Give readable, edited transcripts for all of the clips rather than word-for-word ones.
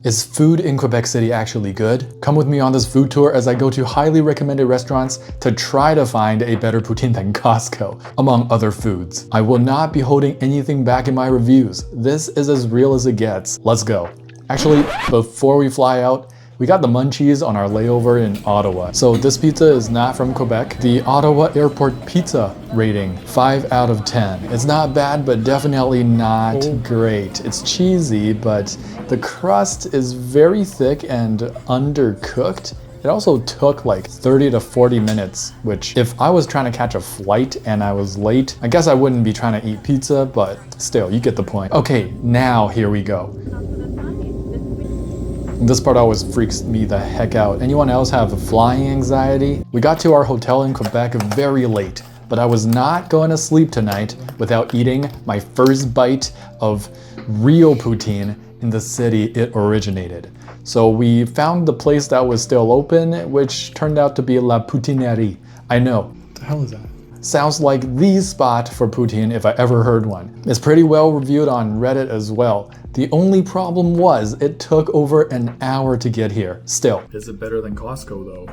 Is food in Quebec City actually good? Come with me on this food tour as I go to highly recommended restaurants to try to find a better poutine than Costco, among other foods. I will not be holding anything back in my reviews. This is as real as it gets. Let's go. Actually, before we fly out, we got the munchies on our layover in Ottawa. So this pizza is not from Quebec. The Ottawa Airport pizza rating, 5 out of 10. It's not bad, but definitely not great. It's cheesy, but the crust is very thick and undercooked. It also took like 30 to 40 minutes, which if I was trying to catch a flight and I was late, I guess I wouldn't be trying to eat pizza, but still, you get the point. Okay, now here we go. This part always freaks me the heck out. Anyone else have flying anxiety? We got to our hotel in Quebec very late, but I was not going to sleep tonight without eating my first bite of real poutine in the city it originated. So we found the place that was still open, which turned out to be La Poutinerie. I know. What the hell is that? Sounds like the spot for poutine if I ever heard one. It's pretty well reviewed on Reddit as well. The only problem was it took over an hour to get here. Still. Is it better than Costco though?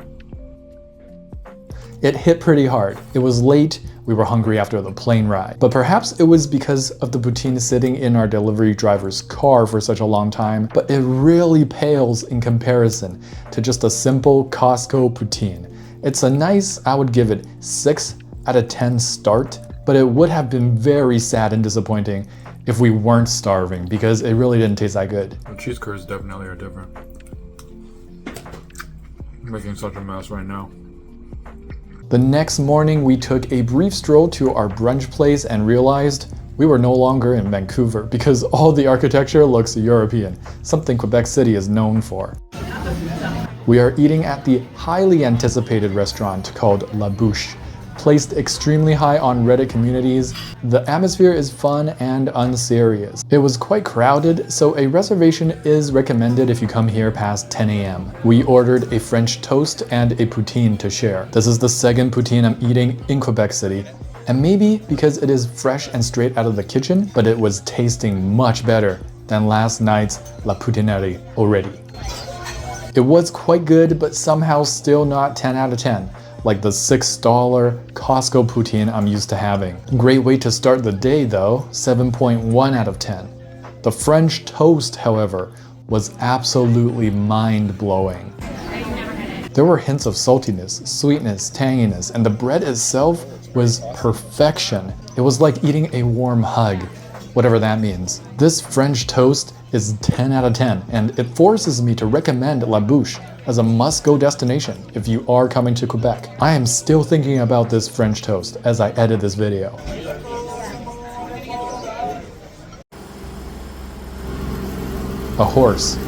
It hit pretty hard. It was late, we were hungry after the plane ride. But perhaps it was because of the poutine sitting in our delivery driver's car for such a long time, but it really pales in comparison to just a simple Costco poutine. It's a nice, I would give it 6 out of 10 start, but it would have been very sad and disappointing if we weren't starving because it really didn't taste that good. The cheese curds definitely are different. I'm making such a mess right now. The next morning, we took a brief stroll to our brunch place and realized we were no longer in Vancouver because all the architecture looks European, something Quebec City is known for. We are eating at the highly anticipated restaurant called Labouch. Placed extremely high on Reddit communities, the atmosphere is fun and unserious. It was quite crowded, so a reservation is recommended if you come here past 10 a.m. We ordered a French toast and a poutine to share. This is the second poutine I'm eating in Quebec City, and maybe because it is fresh and straight out of the kitchen, but it was tasting much better than last night's La Poutinerie already. It was quite good, but somehow still not 10 out of 10. Like the $6 Costco poutine I'm used to having. Great way to start the day though, 7.1 out of 10. The French toast, however, was absolutely mind-blowing. There were hints of saltiness, sweetness, tanginess, and the bread itself was perfection. It was like eating a warm hug, whatever that means. This French toast is 10 out of 10, and it forces me to recommend Labouch as a must-go destination if you are coming to Quebec. I am still thinking about this French toast as I edit this video. A horse.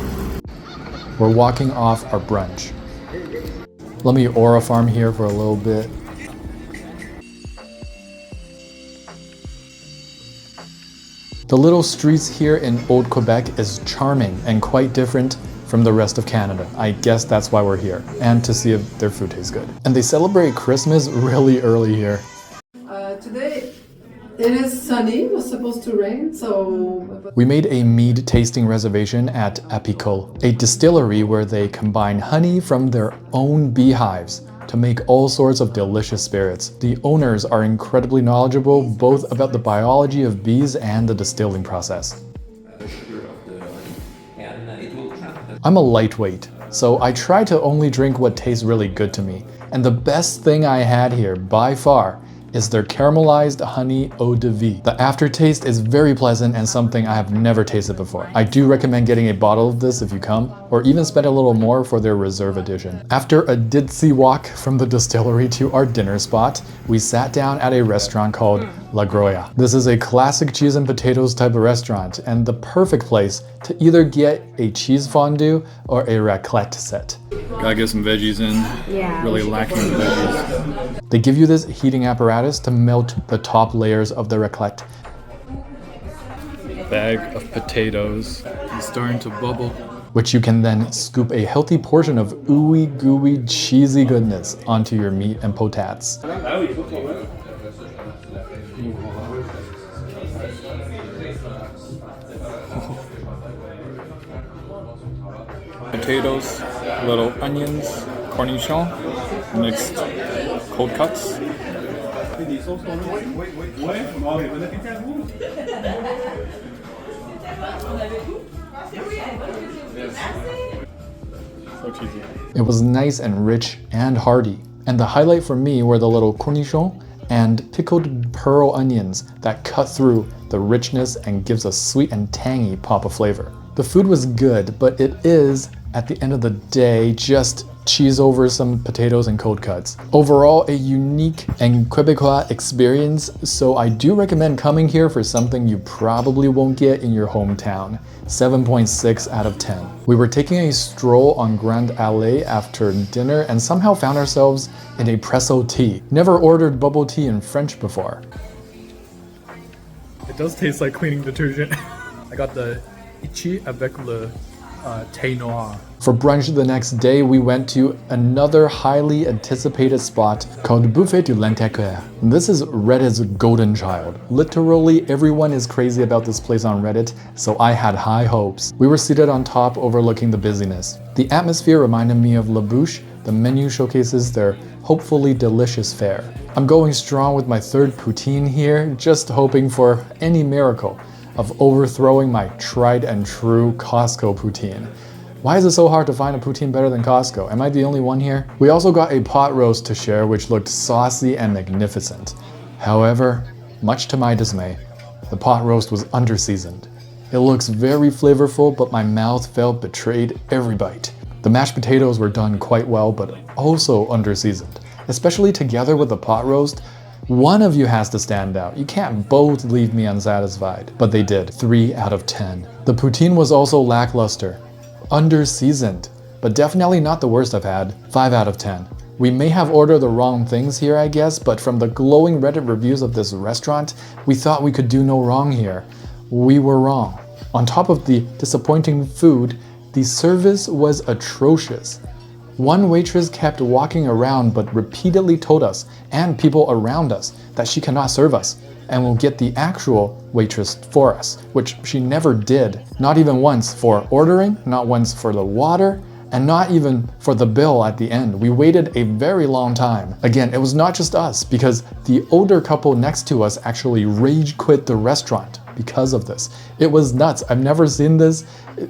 We're walking off our brunch. Let me aura farm here for a little bit. The little streets here in Old Quebec is charming and quite different from the rest of Canada. I guess that's why we're here, and to see if their food tastes good. And they celebrate Christmas really early here. Today it is sunny, it was supposed to rain, so... We made a mead tasting reservation at Epico, a distillery where they combine honey from their own beehives to make all sorts of delicious spirits. The owners are incredibly knowledgeable both about the biology of bees and the distilling process. I'm a lightweight, so I try to only drink what tastes really good to me. And the best thing I had here, by far, is their caramelized honey eau de vie. The aftertaste is very pleasant and something I have never tasted before. I do recommend getting a bottle of this if you come, or even spend a little more for their reserve edition. After a ditzy walk from the distillery to our dinner spot, we sat down at a restaurant called La Groya. This is a classic cheese and potatoes type of restaurant, and the perfect place to either get a cheese fondue or a raclette set. Gotta get some veggies in. Yeah. Really lacking the veggies. They give you this heating apparatus to melt the top layers of the raclette. Bag of potatoes. It's starting to bubble. Which you can then scoop a healthy portion of ooey gooey cheesy goodness onto your meat and potats. Potatoes, little onions, cornichon, mixed cold cuts. So cheesy. It was nice and rich and hearty. And the highlight for me were the little cornichon and pickled pearl onions that cut through the richness and gives a sweet and tangy pop of flavor. The food was good, but it is, at the end of the day, just cheese over some potatoes and cold cuts. Overall, a unique and Quebecois experience, so I do recommend coming here for something you probably won't get in your hometown. 7.6 out of 10. We were taking a stroll on Grande Allée after dinner and somehow found ourselves in a Pesote. Never ordered bubble tea in French before. It does taste like cleaning detergent. I got the Ichi avec le thé noir. For brunch the next day, we went to another highly anticipated spot called Buffet du Lentecoeur. This is Reddit's golden child. Literally everyone is crazy about this place on Reddit, so I had high hopes. We were seated on top overlooking the busyness. The atmosphere reminded me of Labouch. The menu showcases their hopefully delicious fare. I'm going strong with my third poutine here, just hoping for any miracle of overthrowing my tried and true Costco poutine. Why is it so hard to find a poutine better than Costco? Am I the only one here? We also got a pot roast to share, which looked saucy and magnificent. However, much to my dismay, the pot roast was underseasoned. It looks very flavorful, but my mouth felt betrayed every bite. The mashed potatoes were done quite well, but also underseasoned. Especially together with the pot roast, one of you has to stand out. You can't both leave me unsatisfied. But they did. 3 out of 10. The poutine was also lackluster. Underseasoned, but definitely not the worst I've had. 5 out of 10. We may have ordered the wrong things here, I guess, but from the glowing Reddit reviews of this restaurant, we thought we could do no wrong here. We were wrong. On top of the disappointing food, the service was atrocious. One waitress kept walking around but repeatedly told us and people around us that she cannot serve us and will get the actual waitress for us, which she never did. Not even once for ordering, not once for the water, and not even for the bill at the end. We waited a very long time. Again, it was not just us, because the older couple next to us actually rage quit the restaurant because of this. It was nuts. I've never seen this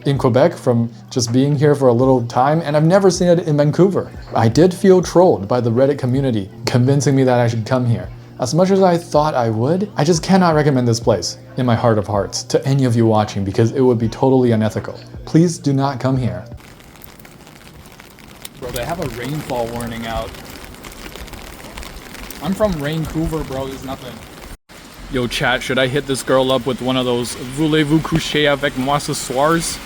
in Quebec from just being here for a little time, and I've never seen it in Vancouver. I did feel trolled by the Reddit community, convincing me that I should come here. As much as I thought I would, I just cannot recommend this place, in my heart of hearts, to any of you watching because it would be totally unethical. Please do not come here. Bro, they have a rainfall warning out. I'm from Vancouver, bro. There's nothing. Yo, chat, should I hit this girl up with one of those Voulez-vous coucher avec moi ce soirs?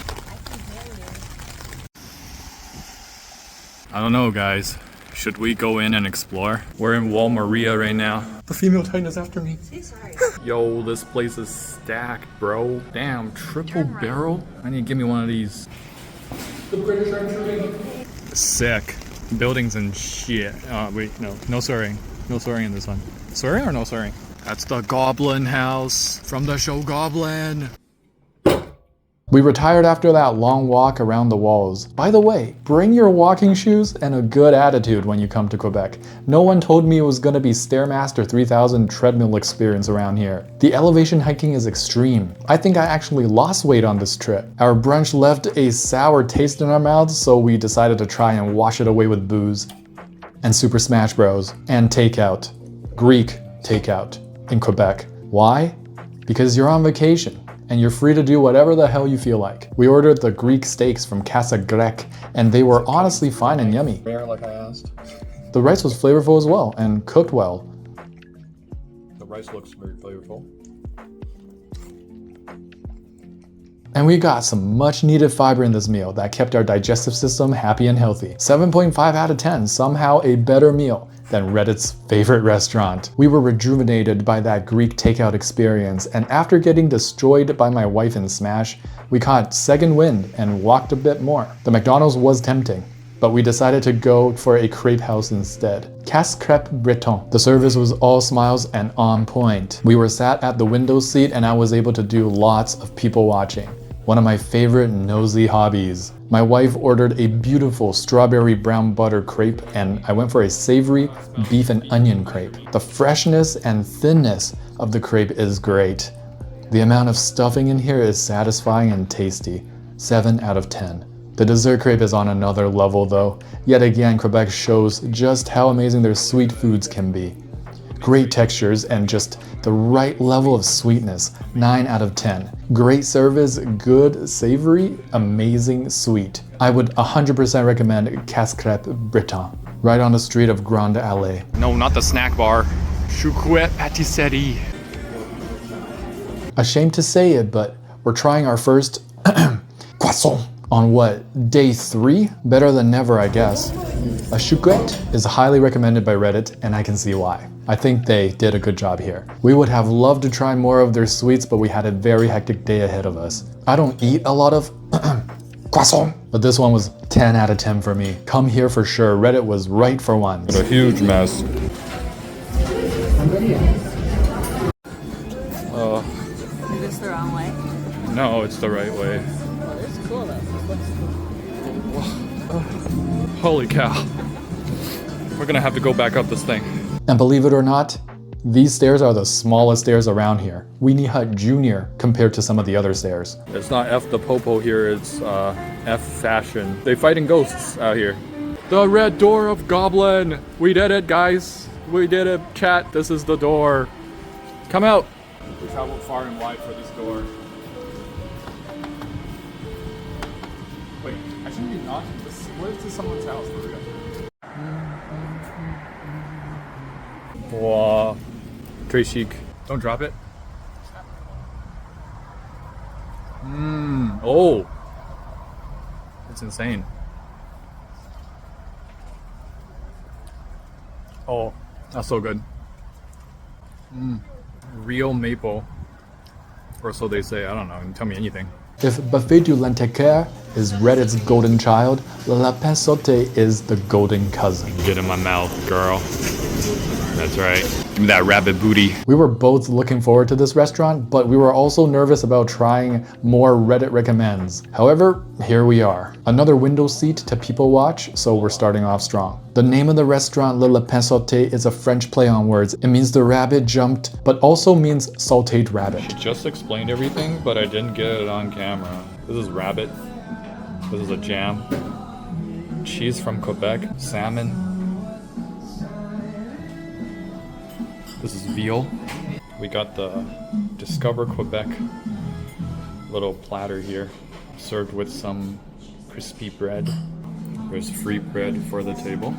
I don't know, guys. Should we go in and explore? We're in Montmorny right now. The female titan is after me. Yo, this place is stacked, bro. Damn, triple barrel? I need to give me one of these. The British are intruding. Sick. Buildings and shit. Wait, no swearing. No swearing in this one. Swearing or no swearing? That's the Goblin House from the show Goblin. We retired after that long walk around the walls. By the way, bring your walking shoes and a good attitude when you come to Quebec. No one told me it was gonna be Stairmaster 3000 treadmill experience around here. The elevation hiking is extreme. I think I actually lost weight on this trip. Our brunch left a sour taste in our mouths, so we decided to try and wash it away with booze. And Super Smash Bros. And takeout. Greek takeout in Quebec. Why? Because you're on vacation and you're free to do whatever the hell you feel like. We ordered the Greek steaks from Casa Grec, and they were honestly fine and yummy. Rare, like I asked. The rice was flavorful as well, and cooked well. The rice looks very flavorful. And we got some much needed fiber in this meal that kept our digestive system happy and healthy. 7.5 out of 10, somehow a better meal than Reddit's favorite restaurant. We were rejuvenated by that Greek takeout experience, and after getting destroyed by my wife in Smash, we caught second wind and walked a bit more. The McDonald's was tempting, but we decided to go for a crepe house instead. Crepe Breton. The service was all smiles and on point. We were sat at the window seat and I was able to do lots of people watching. One of my favorite nosy hobbies. My wife ordered a beautiful strawberry brown butter crepe, and I went for a savory beef and onion crepe. The freshness and thinness of the crepe is great. The amount of stuffing in here is satisfying and tasty. 7 out of 10. The dessert crepe is on another level though. Yet again, Quebec shows just how amazing their sweet foods can be. Great textures and just the right level of sweetness. 9 out of 10. Great service, good, savory, amazing, sweet. I would 100% recommend Crepe Breton, right on the street of Grande Allée. No, not the snack bar. Shuket Patisserie. Ashamed to say it, but we're trying our first croissant on what, day 3? Better than never, I guess. A Shuket is highly recommended by Reddit, and I can see why. I think they did a good job here. We would have loved to try more of their sweets, but we had a very hectic day ahead of us. I don't eat a lot of croissant, but this one was 10 out of 10 for me. Come here for sure. Reddit was right for once. A huge mess. Is this the wrong way? No, it's the right way. Oh, this is cool though. Holy cow. We're gonna have to go back up this thing. And believe it or not, these stairs are the smallest stairs around here. Weenie Hut Jr. compared to some of the other stairs. It's not F the Popo here, it's F fashion. They fighting ghosts out here. The red door of Goblin! We did it, guys! We did it, chat. This is the door. Come out! We traveled far and wide for this door. Wait, I shouldn't be knocking this. What is this someone's house for real? Wow. Très chic. Don't drop it. Oh. It's insane. Oh, that's so good. Real maple. Or so they say. I don't know. Tell me anything. If Buffet du Lentequer is Reddit's golden child, La Pesote is the golden cousin. Get in my mouth, girl. That's right. Give me that rabbit booty. We were both looking forward to this restaurant, but we were also nervous about trying more Reddit recommends. However, here we are. Another window seat to people watch, so we're starting off strong. The name of the restaurant, Le Lapin Sauté, is a French play on words. It means the rabbit jumped, but also means sautéed rabbit. She just explained everything, but I didn't get it on camera. This is rabbit. This is a jam. Cheese from Quebec. Salmon. This is veal. We got the Discover Quebec little platter here, served with some crispy bread. There's free bread for the table.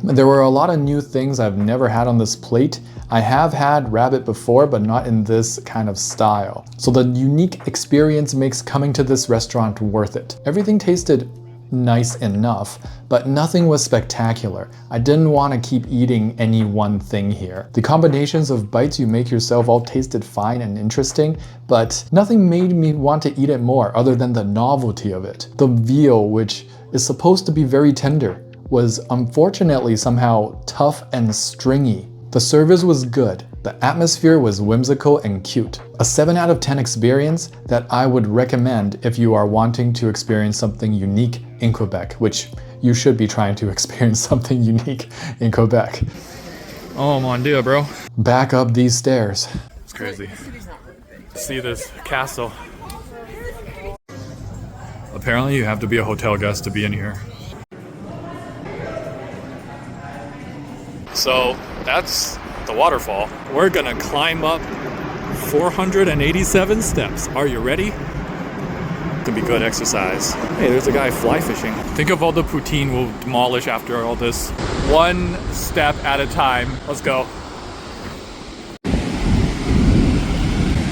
There were a lot of new things I've never had on this plate. I have had rabbit before, but not in this kind of style. So the unique experience makes coming to this restaurant worth it. Everything tasted nice enough, but nothing was spectacular. I didn't want to keep eating any one thing here. The combinations of bites you make yourself all tasted fine and interesting, but nothing made me want to eat it more other than the novelty of it. The veal, which is supposed to be very tender, was unfortunately somehow tough and stringy. The service was good. The atmosphere was whimsical and cute. A 7 out of 10 experience that I would recommend if you are wanting to experience something unique in Quebec, which you should be trying to experience something unique in Quebec. Oh mon dieu, bro. Back up these stairs. It's crazy. See this castle. Apparently you have to be a hotel guest to be in here. So that's the waterfall. We're gonna climb up 487 steps. Are you ready? Could be good exercise. Hey, there's a guy fly fishing. Think of all the poutine we'll demolish after all this. One step at a time. Let's go.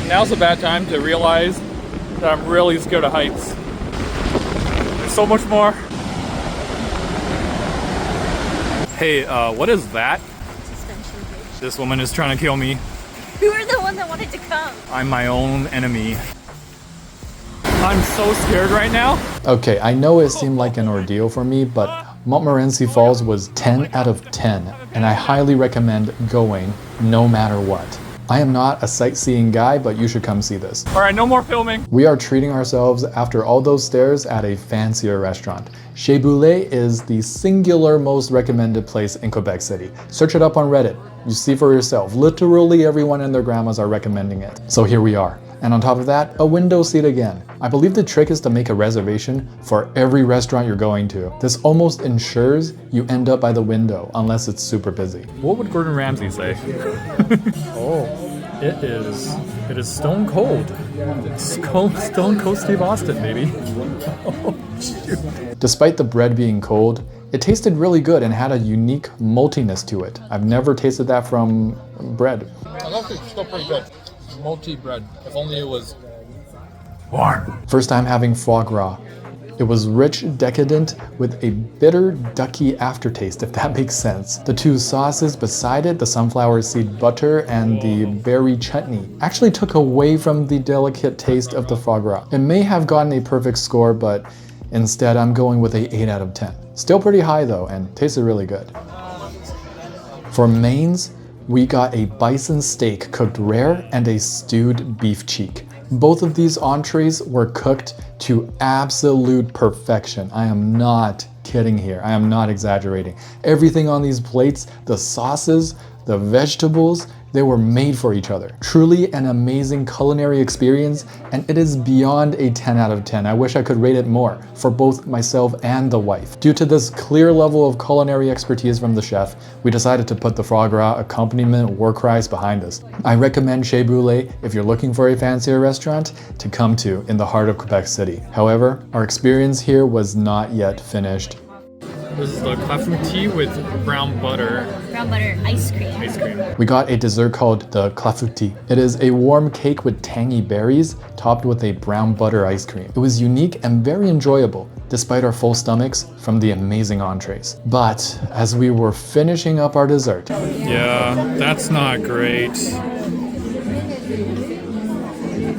Now's a bad time to realize that I'm really scared of heights. There's so much more. Hey, what is that? Suspension bridge. This woman is trying to kill me. You were the one that wanted to come. I'm my own enemy. I'm so scared right now. Okay, I know it seemed like an ordeal for me, but Montmorny Falls was 10 out of 10, and I highly recommend going no matter what. I am not a sightseeing guy, but you should come see this. All right, no more filming. We are treating ourselves after all those stairs at a fancier restaurant. Sha Boule is the singular most recommended place in Quebec City. Search it up on Reddit. You see for yourself. Literally everyone and their grandmas are recommending it. So here we are. And on top of that, a window seat again. I believe the trick is to make a reservation for every restaurant you're going to. This almost ensures you end up by the window unless it's super busy. What would Gordon Ramsay say? Oh, it is stone cold. Stone cold Steve Austin, baby. Oh, shoot. Despite the bread being cold, it tasted really good and had a unique maltiness to it. I've never tasted that from bread. I love it. It's still pretty good. Malty bread. If only it was warm. First time having foie gras. It was rich, decadent, with a bitter, ducky aftertaste, if that makes sense. The two sauces beside it, the sunflower seed butter and the berry chutney, actually took away from the delicate taste of the foie gras. It may have gotten a perfect score, but instead I'm going with a 8 out of 10. Still pretty high though, and tasted really good. For mains, we got a bison steak cooked rare and a stewed beef cheek. Both of these entrees were cooked to absolute perfection. I am not kidding here. I am not exaggerating. Everything on these plates, the sauces, the vegetables, they were made for each other. Truly an amazing culinary experience, and it is beyond a 10 out of 10. I wish I could rate it more for both myself and the wife. Due to this clear level of culinary expertise from the chef, we decided to put the foie gras accompaniment war cries behind us. I recommend Sha Boule if you're looking for a fancier restaurant to come to in the heart of Quebec City. However, our experience here was not yet finished. This is the clafoutis with brown butter. Brown butter ice cream. Ice cream. We got a dessert called the clafoutis. It is a warm cake with tangy berries topped with a brown butter ice cream. It was unique and very enjoyable, despite our full stomachs from the amazing entrees. But as we were finishing up our dessert, Yeah, that's not great.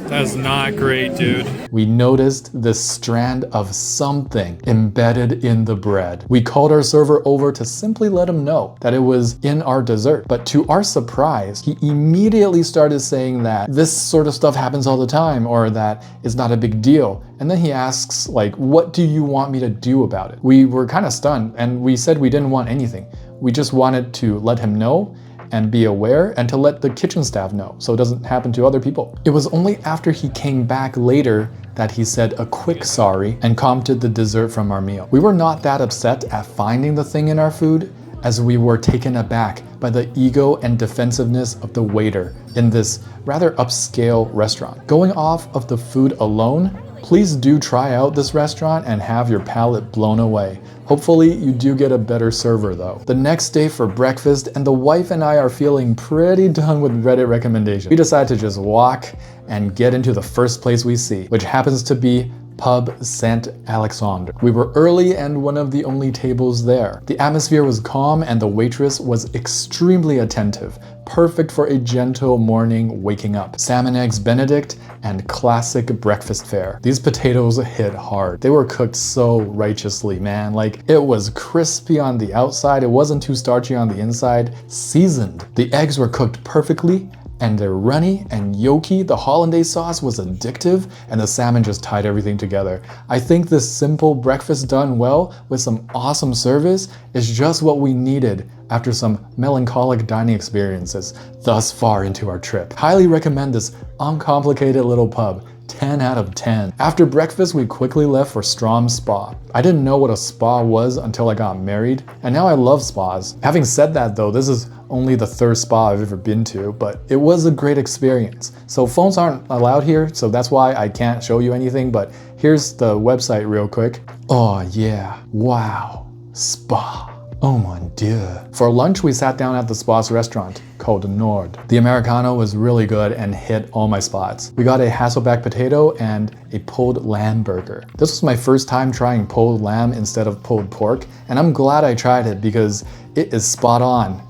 That's not great, dude. we noticed this strand of something embedded in the bread. We called our server over to simply let him know that it was in our dessert. But to our surprise, he immediately started saying that this sort of stuff happens all the time, or that it's not a big deal. And then he asks, like, what do you want me to do about it? We were kind of stunned, and we said we didn't want anything. We just wanted to let him know and be aware, and to let the kitchen staff know so it doesn't happen to other people. It was only after he came back later that he said a quick sorry and commented the dessert from our meal. We were not that upset at finding the thing in our food, as we were taken aback by the ego and defensiveness of the waiter in this rather upscale restaurant. Going off of the food alone, please do try out this restaurant and have your palate blown away. Hopefully you do get a better server though. The next day for breakfast, and the wife and I are feeling pretty done with Reddit recommendations. We decide to just walk and get into the first place we see, which happens to be Pub Saint Alexandre. We were early and one of the only tables there. The atmosphere was calm and the waitress was extremely attentive, perfect for a gentle morning waking up. Salmon eggs Benedict and classic breakfast fare. These potatoes hit hard. They were cooked so righteously, man. Like, it was crispy on the outside, it wasn't too starchy on the inside, seasoned. The eggs were cooked perfectly, and they're runny and yolky. The hollandaise sauce was addictive, and the salmon just tied everything together. I think this simple breakfast done well with some awesome service is just what we needed after some melancholic dining experiences thus far into our trip. Highly recommend this uncomplicated little pub. 10 out of 10. After breakfast, we quickly left for Stum Spa. I didn't know what a spa was until I got married, and now I love spas. Having said that though, this is only the third spa I've ever been to, but it was a great experience. So phones aren't allowed here, so that's why I can't show you anything, but here's the website real quick. Oh yeah, wow, spa. Oh mon dieu. For lunch, we sat down at the spa's restaurant called Nord. The Americano was really good and hit all my spots. We got a Hasselback potato and a pulled lamb burger. This was my first time trying pulled lamb instead of pulled pork, and I'm glad I tried it because it is spot on.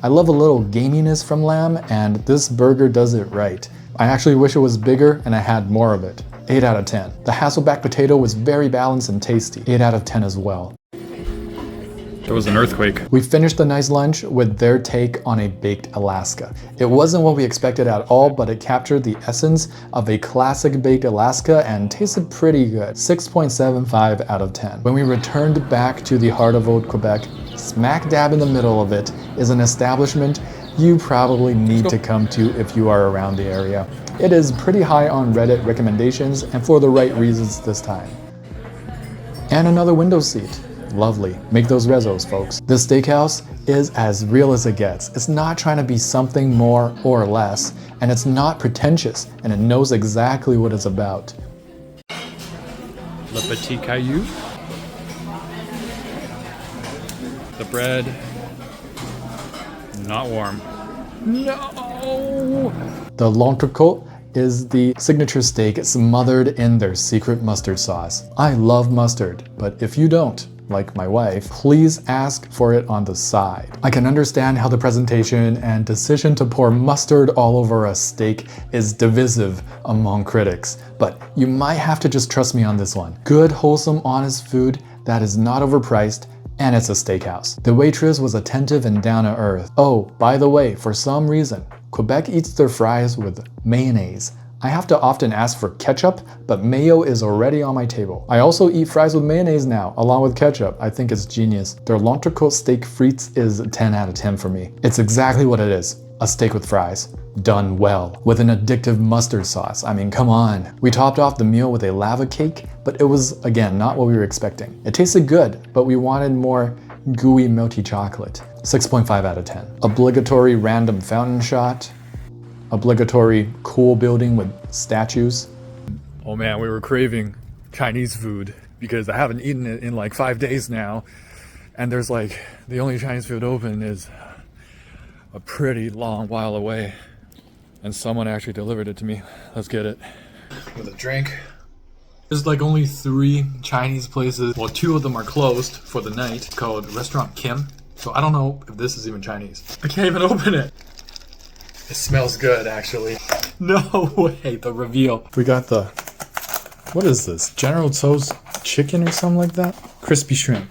I love a little gaminess from lamb, and this burger does it right. I actually wish it was bigger and I had more of it. 8 out of 10. The Hasselback potato was very balanced and tasty. 8 out of 10 as well. There was an earthquake. We finished the nice lunch with their take on a baked Alaska. It wasn't what we expected at all, but it captured the essence of a classic baked Alaska and tasted pretty good. 6.75 out of 10. When we returned back to the heart of Old Quebec, smack dab in the middle of it is an establishment you probably need to come to if you are around the area. It is pretty high on Reddit recommendations and for the right reasons this time. And another window seat. Lovely. Make those rezos, folks. This steakhouse is as real as it gets. It's not trying to be something more or less, and it's not pretentious, and it knows exactly what it's about. Le Petit Caillou. The bread, not warm. No! The l'entrecôte is the signature steak smothered in their secret mustard sauce. I love mustard, but if you don't, like my wife, please ask for it on the side. I can understand how the presentation and decision to pour mustard all over a steak is divisive among critics, but you might have to just trust me on this one. Good, wholesome, honest food that is not overpriced, and it's a steakhouse. The waitress was attentive and down to earth. Oh, by the way, for some reason, Quebec eats their fries with mayonnaise. I have to often ask for ketchup, but mayo is already on my table. I also eat fries with mayonnaise now, along with ketchup. I think it's genius. Their l'entrecôte steak frites is 10 out of 10 for me. It's exactly what it is. A steak with fries. Done well. With an addictive mustard sauce. I mean, come on. We topped off the meal with a lava cake, but it was, again, not what we were expecting. It tasted good, but we wanted more gooey, melty chocolate. 6.5 out of 10. Obligatory random fountain shot. Obligatory cool building with statues. Oh man, we were craving Chinese food because I haven't eaten it in like 5 days now. And there's like, the only Chinese food open is a pretty long while away. And someone actually delivered it to me. Let's get it. With a drink. There's like only 3 Chinese places. Well, 2 of them are closed for the night, called Restaurant Kim. So I don't know if this is even Chinese. I can't even open it. It smells good, actually. No way, the reveal. We got the, what is this? General Tso's chicken or something like that? Crispy shrimp.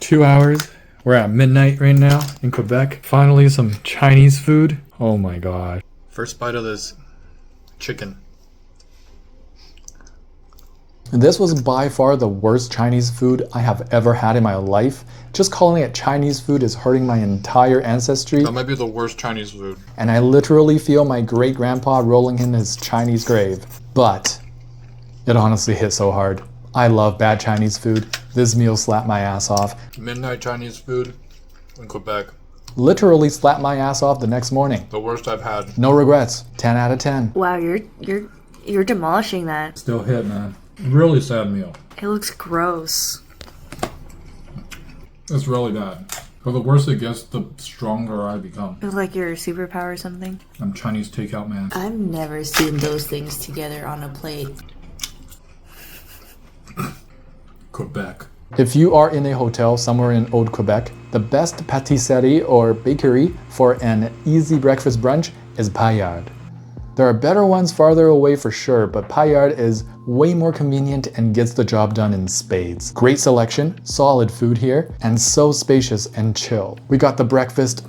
2 hours. We're at midnight right now in Quebec. Finally, some Chinese food. Oh my god. First bite of this chicken. This was by far the worst Chinese food I have ever had in my life. Just calling it Chinese food is hurting my entire ancestry. That might be the worst Chinese food. And I literally feel my great-grandpa rolling in his Chinese grave. But it honestly hit so hard. I love bad Chinese food. This meal slapped my ass off. Midnight Chinese food in Quebec. Literally slapped my ass off the next morning. The worst I've had. No regrets. 10 out of 10. Wow, you're demolishing that. Still hit, man. Really sad meal. It looks gross. It's really bad. But the worse it gets, the stronger I become. It's like your superpower or something. I'm Chinese takeout man. I've never seen those things together on a plate. Quebec. If you are in a hotel somewhere in Old Quebec, the best pâtisserie or bakery for an easy breakfast brunch is Paillard. There are better ones farther away for sure, but Paillard is way more convenient and gets the job done in spades. Great selection, solid food here, and so spacious and chill. We got the breakfast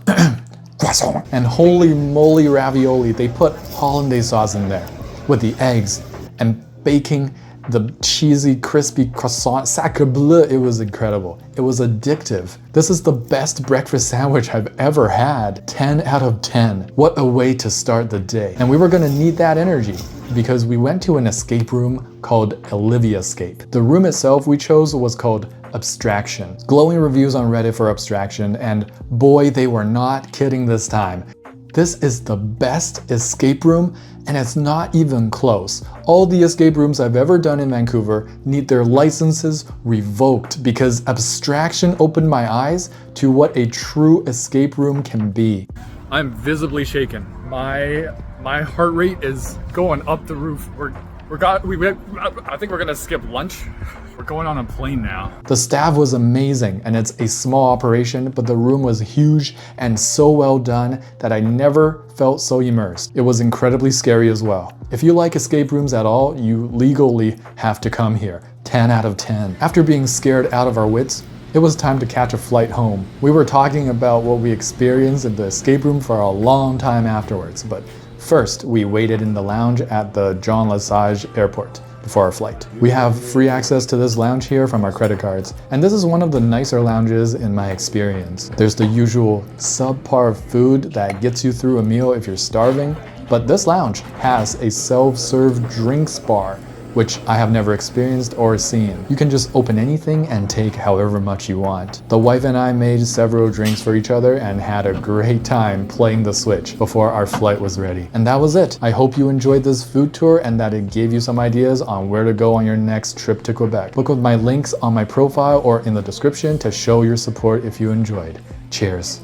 croissant and holy moly ravioli. They put hollandaise sauce in there with the eggs and baking the cheesy, crispy croissant. Sacre bleu, it was incredible. It was addictive. This is the best breakfast sandwich I've ever had. 10 out of 10. What a way to start the day. And we were gonna need that energy because we went to an escape room called Olivia Escape. The room itself we chose was called Abstraction. Glowing reviews on Reddit for Abstraction, and boy, they were not kidding this time. This is the best escape room, and it's not even close. All the escape rooms I've ever done in Vancouver need their licenses revoked because Abstraction opened my eyes to what a true escape room can be. I'm visibly shaken. My heart rate is going up the roof. I think we're gonna skip lunch. We're going on a plane now. The staff was amazing, and it's a small operation, but the room was huge and so well done that I never felt so immersed. It was incredibly scary as well. If you like escape rooms at all, you legally have to come here. 10 out of 10. After being scared out of our wits, It was time to catch a flight home. We were talking about what we experienced in the escape room for a long time afterwards, but first we waited in the lounge at the Jean Lesage airport before our flight. We have free access to this lounge here from our credit cards, and this is one of the nicer lounges in my experience. There's the usual subpar food that gets you through a meal if you're starving, but this lounge has a self-serve drinks bar, which I have never experienced or seen. You can just open anything and take however much you want. The wife and I made several drinks for each other and had a great time playing the Switch before our flight was ready. And that was it. I hope you enjoyed this food tour and that it gave you some ideas on where to go on your next trip to Quebec. Look with my links on my profile or in the description to show your support if you enjoyed. Cheers.